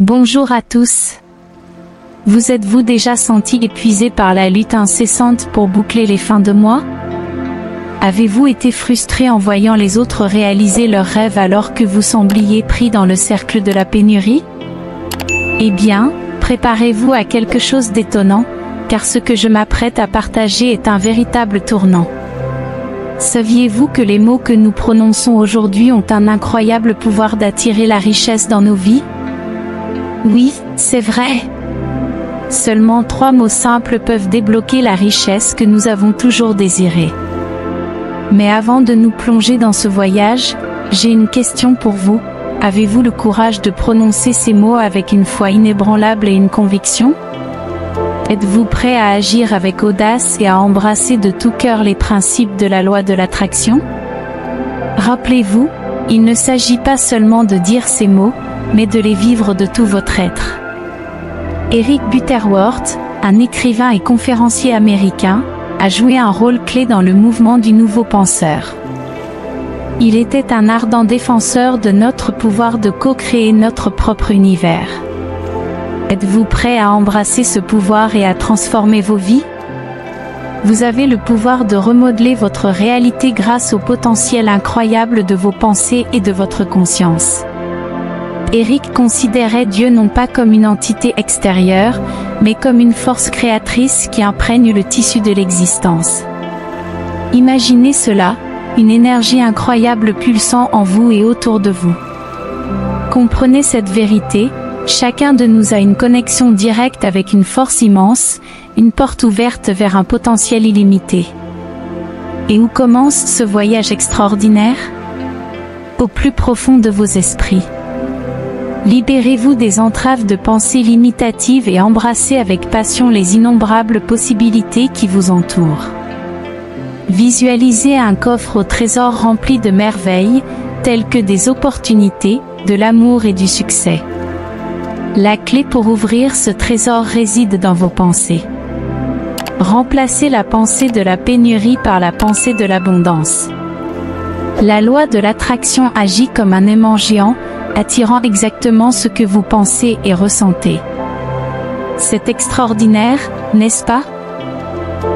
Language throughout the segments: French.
Bonjour à tous. Vous êtes-vous déjà senti épuisé par la lutte incessante pour boucler les fins de mois? Avez-vous été frustré en voyant les autres réaliser leurs rêves alors que vous sembliez pris dans le cercle de la pénurie? Eh bien, préparez-vous à quelque chose d'étonnant, car ce que je m'apprête à partager est un véritable tournant. Saviez-vous que les mots que nous prononçons aujourd'hui ont un incroyable pouvoir d'attirer la richesse dans nos vies? Oui, c'est vrai. Seulement 3 mots simples peuvent débloquer la richesse que nous avons toujours désirée. Mais avant de nous plonger dans ce voyage, j'ai une question pour vous. Avez-vous le courage de prononcer ces mots avec une foi inébranlable et une conviction? Êtes-vous prêt à agir avec audace et à embrasser de tout cœur les principes de la loi de l'attraction? Rappelez-vous, il ne s'agit pas seulement de dire ces mots, mais de les vivre de tout votre être. Eric Butterworth, un écrivain et conférencier américain, a joué un rôle clé dans le mouvement du nouveau penseur. Il était un ardent défenseur de notre pouvoir de co-créer notre propre univers. Êtes-vous prêt à embrasser ce pouvoir et à transformer vos vies? Vous avez le pouvoir de remodeler votre réalité grâce au potentiel incroyable de vos pensées et de votre conscience. Eric considérait Dieu non pas comme une entité extérieure, mais comme une force créatrice qui imprègne le tissu de l'existence. Imaginez cela, une énergie incroyable pulsant en vous et autour de vous. Comprenez cette vérité, chacun de nous a une connexion directe avec une force immense, une porte ouverte vers un potentiel illimité. Et où commence ce voyage extraordinaire? Au plus profond de vos esprits. Libérez-vous des entraves de pensées limitatives et embrassez avec passion les innombrables possibilités qui vous entourent. Visualisez un coffre au trésor rempli de merveilles, telles que des opportunités, de l'amour et du succès. La clé pour ouvrir ce trésor réside dans vos pensées. Remplacez la pensée de la pénurie par la pensée de l'abondance. La loi de l'attraction agit comme un aimant géant, attirant exactement ce que vous pensez et ressentez. C'est extraordinaire, n'est-ce pas?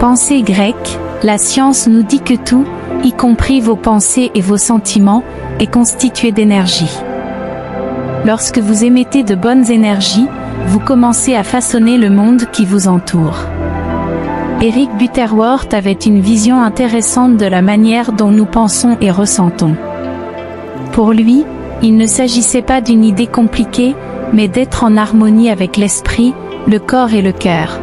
Pensée grecque, la science nous dit que tout, y compris vos pensées et vos sentiments, est constitué d'énergie. Lorsque vous émettez de bonnes énergies, vous commencez à façonner le monde qui vous entoure. Eric Butterworth avait une vision intéressante de la manière dont nous pensons et ressentons. Pour lui, il ne s'agissait pas d'une idée compliquée, mais d'être en harmonie avec l'esprit, le corps et le cœur.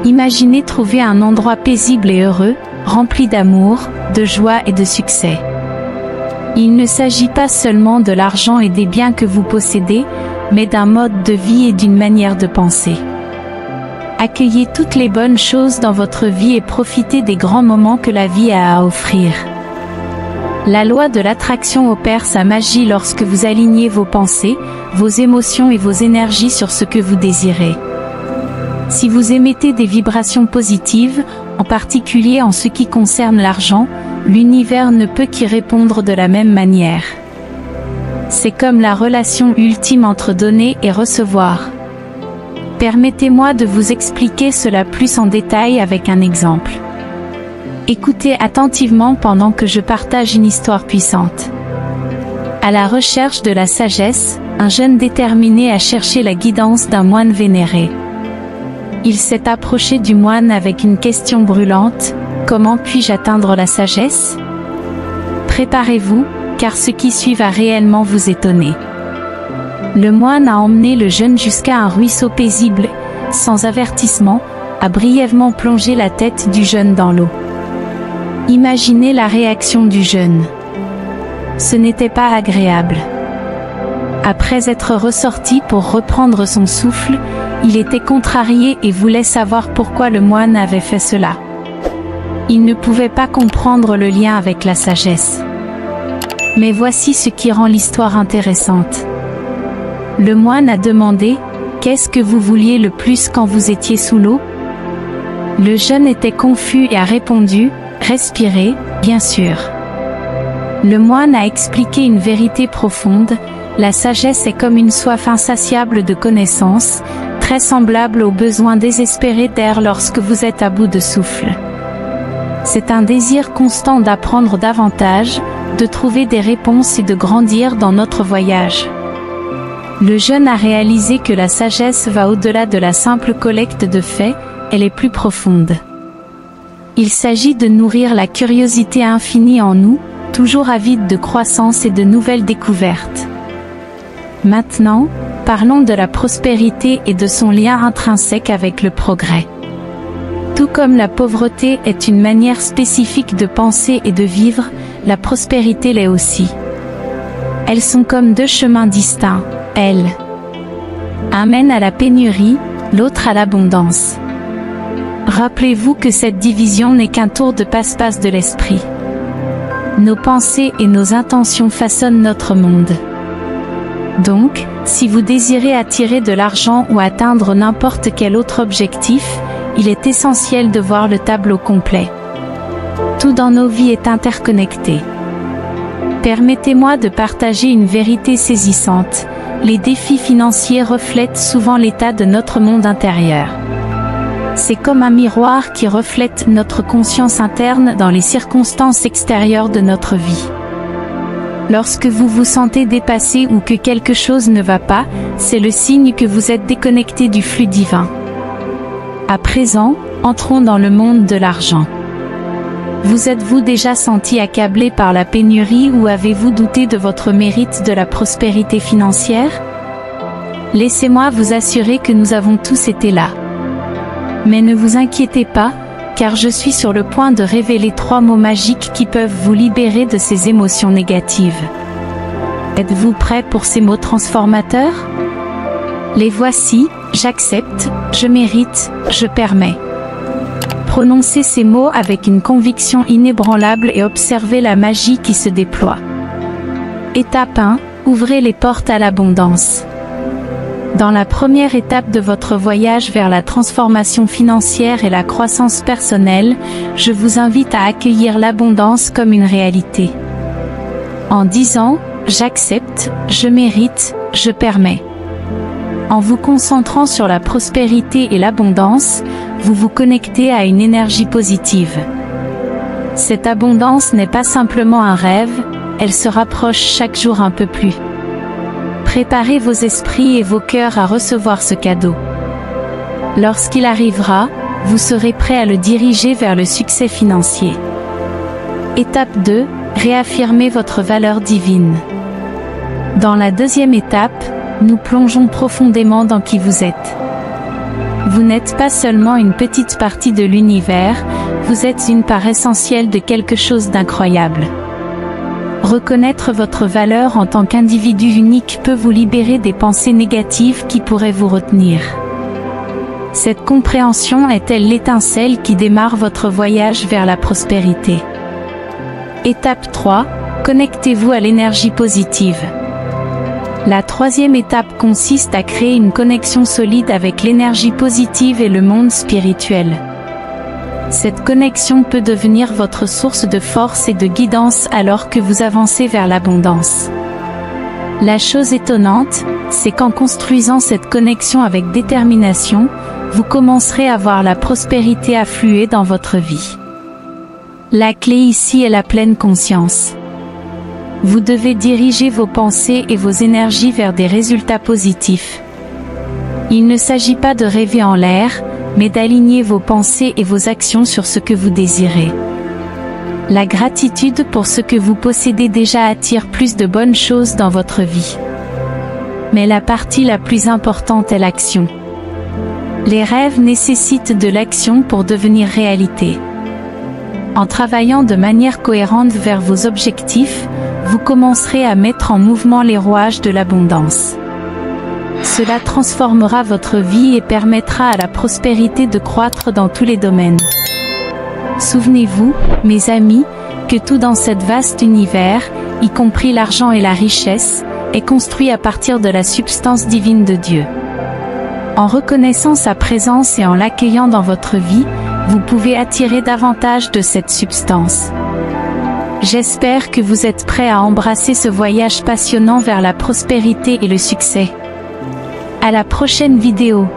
Imaginez trouver un endroit paisible et heureux, rempli d'amour, de joie et de succès. Il ne s'agit pas seulement de l'argent et des biens que vous possédez, mais d'un mode de vie et d'une manière de penser. Accueillez toutes les bonnes choses dans votre vie et profitez des grands moments que la vie a à offrir. La loi de l'attraction opère sa magie lorsque vous alignez vos pensées, vos émotions et vos énergies sur ce que vous désirez. Si vous émettez des vibrations positives, en particulier en ce qui concerne l'argent, l'univers ne peut qu'y répondre de la même manière. C'est comme la relation ultime entre donner et recevoir. Permettez-moi de vous expliquer cela plus en détail avec un exemple. Écoutez attentivement pendant que je partage une histoire puissante. À la recherche de la sagesse, un jeune déterminé a cherché la guidance d'un moine vénéré. Il s'est approché du moine avec une question brûlante: comment puis-je atteindre la sagesse? Préparez-vous, car ce qui suit va réellement vous étonner. Le moine a emmené le jeune jusqu'à un ruisseau paisible, sans avertissement, a brièvement plongé la tête du jeune dans l'eau. Imaginez la réaction du jeune. Ce n'était pas agréable. Après être ressorti pour reprendre son souffle, il était contrarié et voulait savoir pourquoi le moine avait fait cela. Il ne pouvait pas comprendre le lien avec la sagesse. Mais voici ce qui rend l'histoire intéressante. Le moine a demandé: qu'est-ce que vous vouliez le plus quand vous étiez sous l'eau? Le jeune était confus et a répondu: respirer, bien sûr. Le moine a expliqué une vérité profonde: La sagesse est comme une soif insatiable de connaissances, très semblable au besoin désespéré d'air lorsque vous êtes à bout de souffle. C'est un désir constant d'apprendre davantage, de trouver des réponses et de grandir dans notre voyage. Le jeune a réalisé que la sagesse va au-delà de la simple collecte de faits, elle est plus profonde. Il s'agit de nourrir la curiosité infinie en nous, toujours avide de croissance et de nouvelles découvertes. Maintenant, parlons de la prospérité et de son lien intrinsèque avec le progrès. Tout comme la pauvreté est une manière spécifique de penser et de vivre, la prospérité l'est aussi. Elles sont comme deux chemins distincts, elles. Un mène à la pénurie, l'autre à l'abondance. Rappelez-vous que cette division n'est qu'un tour de passe-passe de l'esprit. Nos pensées et nos intentions façonnent notre monde. Donc, si vous désirez attirer de l'argent ou atteindre n'importe quel autre objectif, il est essentiel de voir le tableau complet. Tout dans nos vies est interconnecté. Permettez-moi de partager une vérité saisissante. Les défis financiers reflètent souvent l'état de notre monde intérieur. C'est comme un miroir qui reflète notre conscience interne dans les circonstances extérieures de notre vie. Lorsque vous vous sentez dépassé ou que quelque chose ne va pas, c'est le signe que vous êtes déconnecté du flux divin. À présent, entrons dans le monde de l'argent. Vous êtes-vous déjà senti accablé par la pénurie ou avez-vous douté de votre mérite de la prospérité financière? Laissez-moi vous assurer que nous avons tous été là. Mais ne vous inquiétez pas, car je suis sur le point de révéler 3 mots magiques qui peuvent vous libérer de ces émotions négatives. Êtes-vous prêt pour ces mots transformateurs? Les voici: j'accepte, je mérite, je permets. Prononcez ces mots avec une conviction inébranlable et observez la magie qui se déploie. Étape 1. Ouvrez les portes à l'abondance. Dans la première étape de votre voyage vers la transformation financière et la croissance personnelle, je vous invite à accueillir l'abondance comme une réalité. En disant « J'accepte, je mérite, je permets ». En vous concentrant sur la prospérité et l'abondance, vous vous connectez à une énergie positive. Cette abondance n'est pas simplement un rêve, elle se rapproche chaque jour un peu plus. Préparez vos esprits et vos cœurs à recevoir ce cadeau. Lorsqu'il arrivera, vous serez prêt à le diriger vers le succès financier. Étape 2. Réaffirmez votre valeur divine. Dans la deuxième étape, nous plongeons profondément dans qui vous êtes. Vous n'êtes pas seulement une petite partie de l'univers, vous êtes une part essentielle de quelque chose d'incroyable. Reconnaître votre valeur en tant qu'individu unique peut vous libérer des pensées négatives qui pourraient vous retenir. Cette compréhension est-elle l'étincelle qui démarre votre voyage vers la prospérité? Étape 3. Connectez-vous à l'énergie positive. La troisième étape consiste à créer une connexion solide avec l'énergie positive et le monde spirituel. Cette connexion peut devenir votre source de force et de guidance alors que vous avancez vers l'abondance. La chose étonnante, c'est qu'en construisant cette connexion avec détermination, vous commencerez à voir la prospérité affluer dans votre vie. La clé ici est la pleine conscience. Vous devez diriger vos pensées et vos énergies vers des résultats positifs. Il ne s'agit pas de rêver en l'air, mais d'aligner vos pensées et vos actions sur ce que vous désirez. La gratitude pour ce que vous possédez déjà attire plus de bonnes choses dans votre vie. Mais la partie la plus importante est l'action. Les rêves nécessitent de l'action pour devenir réalité. En travaillant de manière cohérente vers vos objectifs, vous commencerez à mettre en mouvement les rouages de l'abondance. Cela transformera votre vie et permettra à la prospérité de croître dans tous les domaines. Souvenez-vous, mes amis, que tout dans cet vaste univers, y compris l'argent et la richesse, est construit à partir de la substance divine de Dieu. En reconnaissant sa présence et en l'accueillant dans votre vie, vous pouvez attirer davantage de cette substance. J'espère que vous êtes prêts à embrasser ce voyage passionnant vers la prospérité et le succès. À la prochaine vidéo.